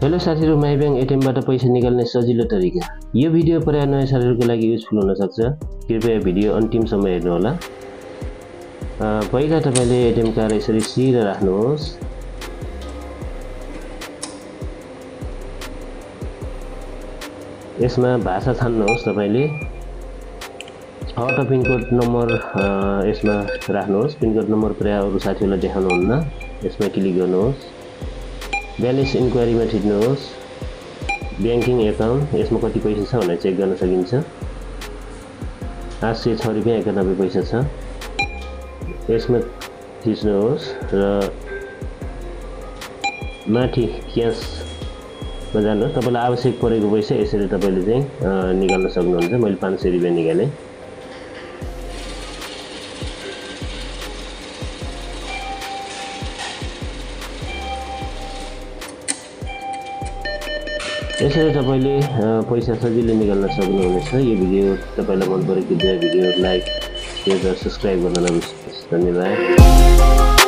Hello साथीहरु, my bank एटीएमबाट पैसा निकाल्ने सजिलो तरिका। यो भिडियो प्राय नयाँ साथीहरुको लागि युजफुल हुन सक्छ। कृपया भिडियो अन्तिमसम्म हेर्नु होला। पहिला तपाईले एटीएम कार्ड यसरी सिधा राख्नुहोस्। यसमा भाषा छान्नुहोस्। तपाईले 6 पिन कोड नम्बर यसमा राख्नुहोस्। पिन कोड नम्बर प्राय अरु साथीहरुलाई देखाउनुहुन्न। यसमा क्लिक गर्नुहोस्। ब्यालेन्स इन्क्वायरीमा थिच्नुहोस्। बैंकिङ एकाउन्ट यसमा कति पैसा छ भनेर चेक गर्न सकिन्छ। 806 रुपैयाँ 91 पैसा छ। यसमा थिच्नुहोस् र माथि क्याशमा जानुहोस्। तपाईलाई आवश्यक परेको पैसा यसरी तपाईले चाहिँ निकाल्न सक्नुहुन्छ। मैले 500 रुपैयाँ निकाले। यसरी तपाईले पैसा सजिलै निकाल्न सक्नुहुनेछ। यो भिडियो तपाईलाई मन परेको भिडियो लाइक, शेयर र सब्स्क्राइब गर्न नबिर्सनुहोस्। धन्यवाद।